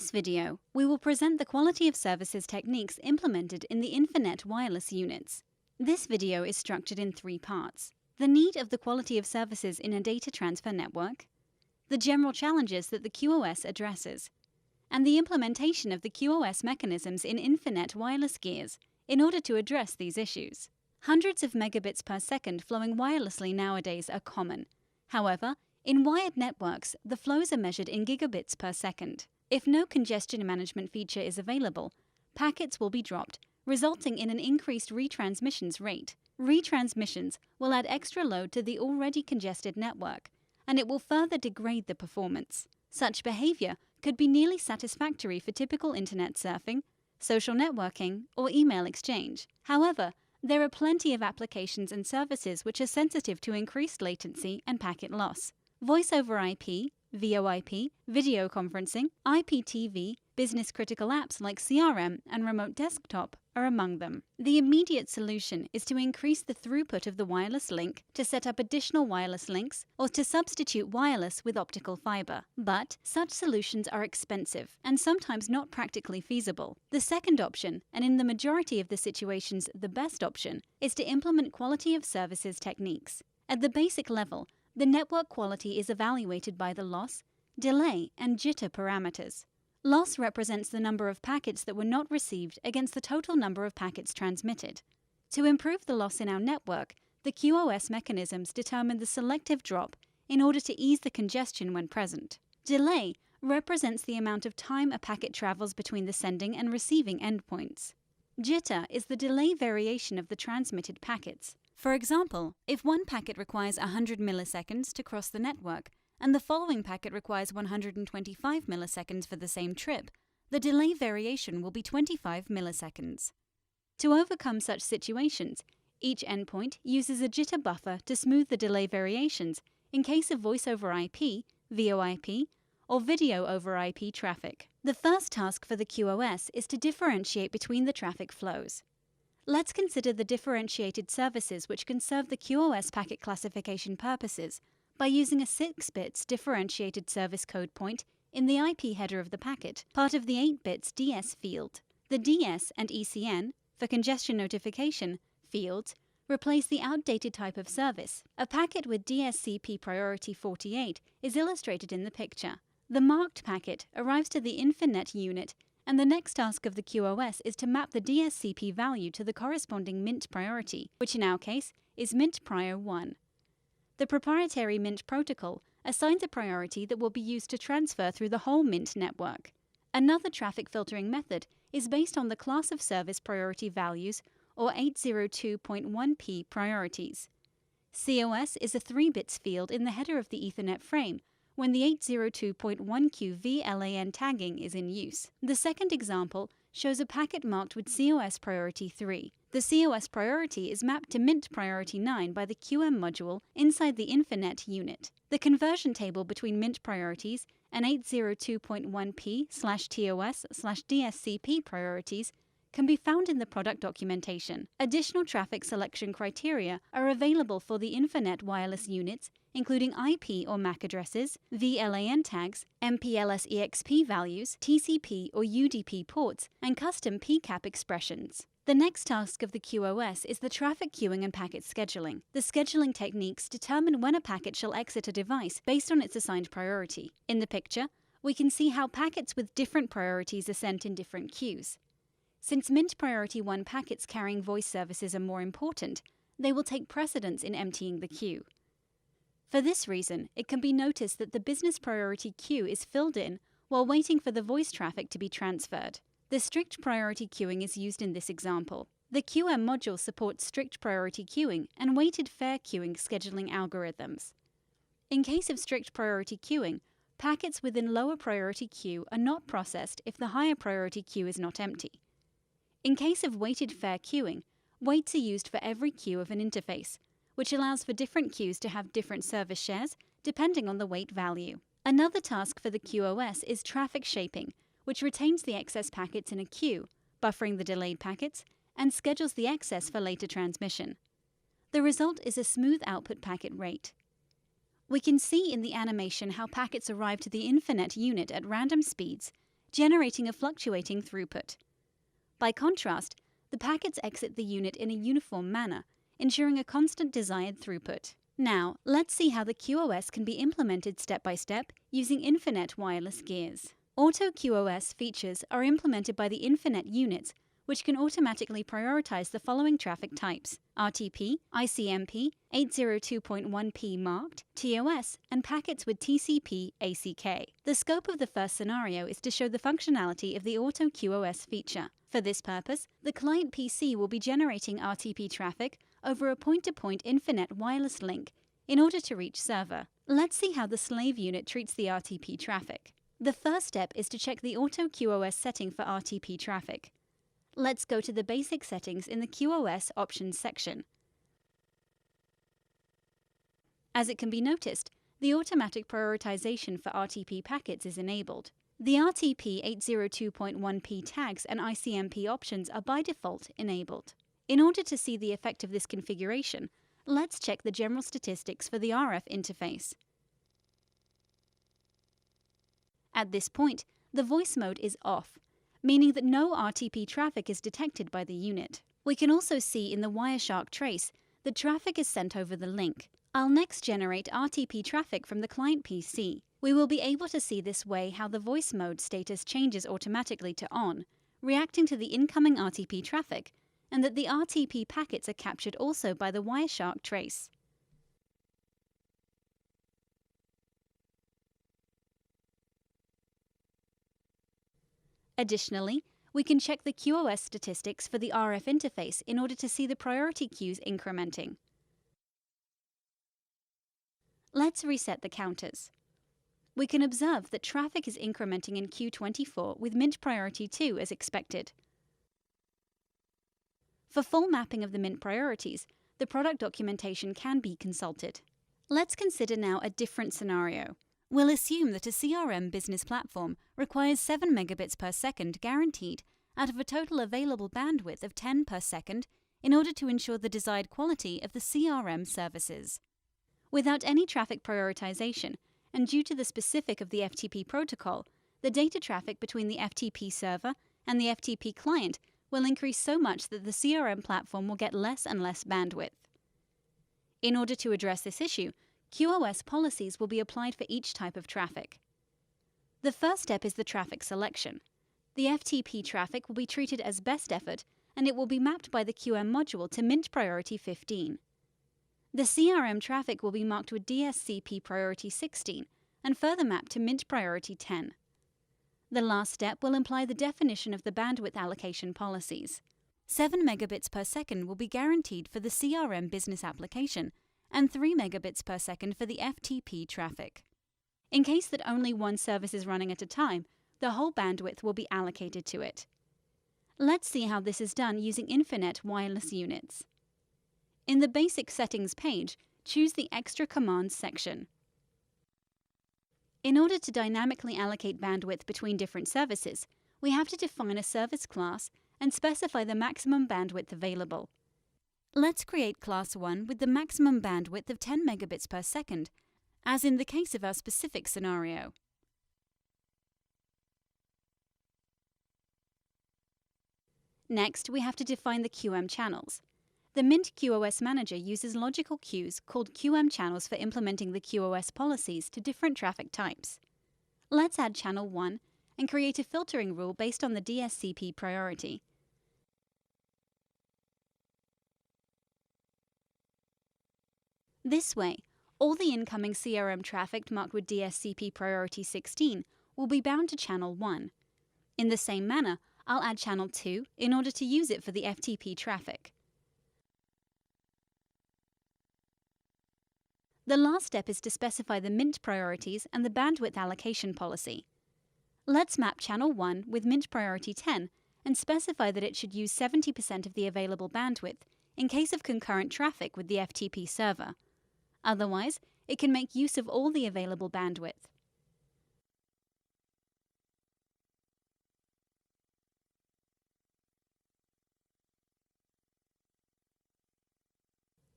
this video, we will present the quality of services techniques implemented in the InfiNet wireless units. This video is structured in 3 parts: the need of the quality of services in a data transfer network, the general challenges that the QoS addresses, and the implementation of the QoS mechanisms in InfiNet wireless gears in order to address these issues. Hundreds of megabits per second flowing wirelessly nowadays are common. However, in wired networks, the flows are measured in gigabits per second. If no congestion management feature is available, packets will be dropped, resulting in an increased retransmissions rate. Retransmissions will add extra load to the already congested network, and it will further degrade the performance. Such behavior could be nearly satisfactory for typical internet surfing, social networking, or email exchange. However, there are plenty of applications and services which are sensitive to increased latency and packet loss. Voice over IP, VoIP, video conferencing, IPTV, business-critical apps like CRM and remote desktop are among them. The immediate solution is to increase the throughput of the wireless link, to set up additional wireless links, or to substitute wireless with optical fiber. But such solutions are expensive and sometimes not practically feasible. The second option, and in the majority of the situations the best option, is to implement quality of services techniques. At the basic level, the network quality is evaluated by the loss, delay, and jitter parameters. Loss represents the number of packets that were not received against the total number of packets transmitted. To improve the loss in our network, the QoS mechanisms determine the selective drop in order to ease the congestion when present. Delay represents the amount of time a packet travels between the sending and receiving endpoints. Jitter is the delay variation of the transmitted packets. For example, if one packet requires 100 milliseconds to cross the network, and the following packet requires 125 milliseconds for the same trip, the delay variation will be 25 milliseconds. To overcome such situations, each endpoint uses a jitter buffer to smooth the delay variations in case of voice over IP, VoIP, or video over IP traffic. The first task for the QoS is to differentiate between the traffic flows. Let's consider the differentiated services which can serve the QoS packet classification purposes by using a 6 bits differentiated service code point in the IP header of the packet, part of the 8 bits DS field. The DS and ECN, for congestion notification, fields replace the outdated type of service. A packet with DSCP priority 48 is illustrated in the picture. The marked packet arrives to the InfiNet unit, and the next task of the QoS is to map the DSCP value to the corresponding mint priority, which in our case is mint prio 1. The proprietary Mint protocol assigns a priority that will be used to transfer through the whole Mint network. Another traffic filtering method is based on the class of service priority values, or 802.1p priorities. COS is a 3 bits field in the header of the Ethernet frame when the 802.1q VLAN tagging is in use. The second example shows a packet marked with COS priority 3. The COS priority is mapped to Mint priority 9 by the QM module inside the InfiNet unit. The conversion table between Mint priorities and 802.1p/TOS/DSCP priorities can be found in the product documentation. Additional traffic selection criteria are available for the InfiNet wireless units, including IP or MAC addresses, VLAN tags, MPLS EXP values, TCP or UDP ports, and custom PCAP expressions. The next task of the QoS is the traffic queuing and packet scheduling. The scheduling techniques determine when a packet shall exit a device based on its assigned priority. In the picture, we can see how packets with different priorities are sent in different queues. Since Mint priority 1 packets carrying voice services are more important, they will take precedence in emptying the queue. For this reason, it can be noticed that the business priority queue is filled in while waiting for the voice traffic to be transferred. The strict priority queuing is used in this example. The QM module supports strict priority queuing and weighted fair queuing scheduling algorithms. In case of strict priority queuing, packets within lower priority queue are not processed if the higher priority queue is not empty. In case of weighted fair queuing, weights are used for every queue of an interface, which allows for different queues to have different service shares depending on the weight value. Another task for the QoS is traffic shaping, which retains the excess packets in a queue, buffering the delayed packets, and schedules the excess for later transmission. The result is a smooth output packet rate. We can see in the animation how packets arrive to the InfiNet unit at random speeds, generating a fluctuating throughput. By contrast, the packets exit the unit in a uniform manner, ensuring a constant desired throughput. Now, let's see how the QoS can be implemented step by step using InfiNet wireless gears. Auto QoS features are implemented by the InfiNet units, which can automatically prioritize the following traffic types: RTP, ICMP, 802.1p marked, TOS, and packets with TCP ACK. The scope of the first scenario is to show the functionality of the Auto QoS feature. For this purpose, the client PC will be generating RTP traffic over a point-to-point InfiNet wireless link in order to reach server. Let's see how the slave unit treats the RTP traffic. The first step is to check the Auto QoS setting for RTP traffic. Let's go to the basic settings in the QoS options section. As it can be noticed, the automatic prioritization for RTP packets is enabled. The RTP 802.1p tags and ICMP options are by default enabled. In order to see the effect of this configuration, let's check the general statistics for the RF interface. At this point, the voice mode is off, meaning that no RTP traffic is detected by the unit. We can also see in the Wireshark trace that traffic is sent over the link. I'll next generate RTP traffic from the client PC. We will be able to see this way how the voice mode status changes automatically to on, reacting to the incoming RTP traffic, and that the RTP packets are captured also by the Wireshark trace. Additionally, we can check the QoS statistics for the RF interface in order to see the priority queues incrementing. Let's reset the counters. We can observe that traffic is incrementing in Q24 with mint priority 2 as expected. For full mapping of the mint priorities, the product documentation can be consulted. Let's consider now a different scenario. We'll assume that a CRM business platform requires 7 megabits per second guaranteed out of a total available bandwidth of 10 per second in order to ensure the desired quality of the CRM services. Without any traffic prioritization, and due to the specific of the FTP protocol, the data traffic between the FTP server and the FTP client will increase so much that the CRM platform will get less and less bandwidth. In order to address this issue, QoS policies will be applied for each type of traffic. The first step is the traffic selection. The FTP traffic will be treated as best effort, and it will be mapped by the QM module to mint priority 15. The CRM traffic will be marked with DSCP priority 16 and further mapped to mint priority 10. The last step will imply the definition of the bandwidth allocation policies. 7 megabits per second will be guaranteed for the CRM business application and 3 megabits per second for the FTP traffic. In case that only one service is running at a time, the whole bandwidth will be allocated to it. Let's see how this is done using InfiNet wireless units. In the Basic Settings page, choose the Extra Commands section. In order to dynamically allocate bandwidth between different services, we have to define a service class and specify the maximum bandwidth available. Let's create Class 1 with the maximum bandwidth of 10 megabits per second, as in the case of our specific scenario. Next, we have to define the QM channels. The Mint QoS Manager uses logical queues called QM channels for implementing the QoS policies to different traffic types. Let's add channel 1 and create a filtering rule based on the DSCP priority. This way, all the incoming CRM traffic marked with DSCP priority 16 will be bound to channel 1. In the same manner, I'll add channel 2 in order to use it for the FTP traffic. The last step is to specify the mint priorities and the bandwidth allocation policy. Let's map channel 1 with mint priority 10 and specify that it should use 70% of the available bandwidth in case of concurrent traffic with the FTP server. Otherwise, it can make use of all the available bandwidth.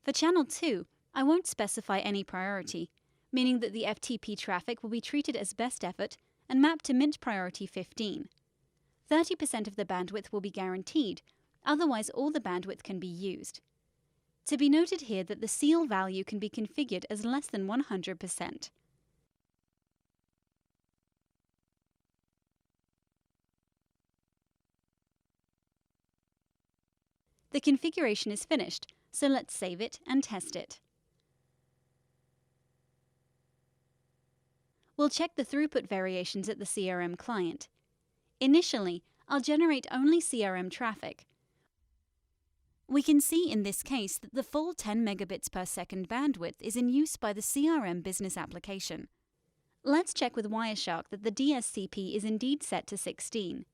For channel 2, I won't specify any priority, meaning that the FTP traffic will be treated as best effort and map to Mint Priority 15. 30% of the bandwidth will be guaranteed, otherwise all the bandwidth can be used. To be noted here that the seal value can be configured as less than 100%. The configuration is finished, so let's save it and test it. We'll check the throughput variations at the CRM client. Initially, I'll generate only CRM traffic. We can see in this case that the full 10 megabits per second bandwidth is in use by the CRM business application. Let's check with Wireshark that the DSCP is indeed set to 16.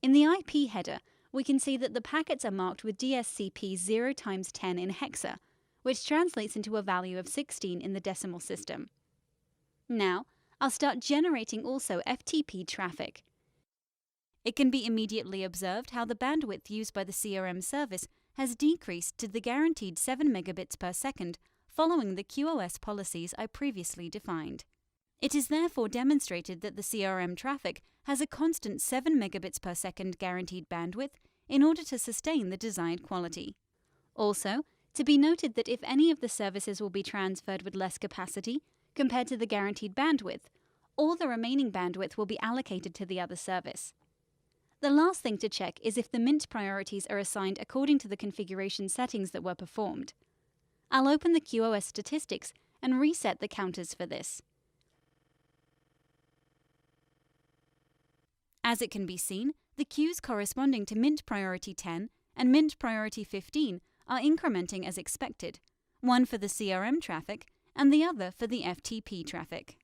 In the IP header, we can see that the packets are marked with DSCP 0 × 10 in hexa, which translates into a value of 16 in the decimal system. Now, I'll start generating also FTP traffic. It can be immediately observed how the bandwidth used by the CRM service has decreased to the guaranteed 7 megabits per second following the QoS policies I previously defined. It is therefore demonstrated that the CRM traffic has a constant 7 megabits per second guaranteed bandwidth in order to sustain the desired quality. Also, to be noted that if any of the services will be transferred with less capacity compared to the guaranteed bandwidth, all the remaining bandwidth will be allocated to the other service. The last thing to check is if the Mint priorities are assigned according to the configuration settings that were performed. I'll open the QoS statistics and reset the counters for this. As it can be seen, the queues corresponding to Mint Priority 10 and Mint Priority 15 are incrementing as expected, one for the CRM traffic and the other for the FTP traffic.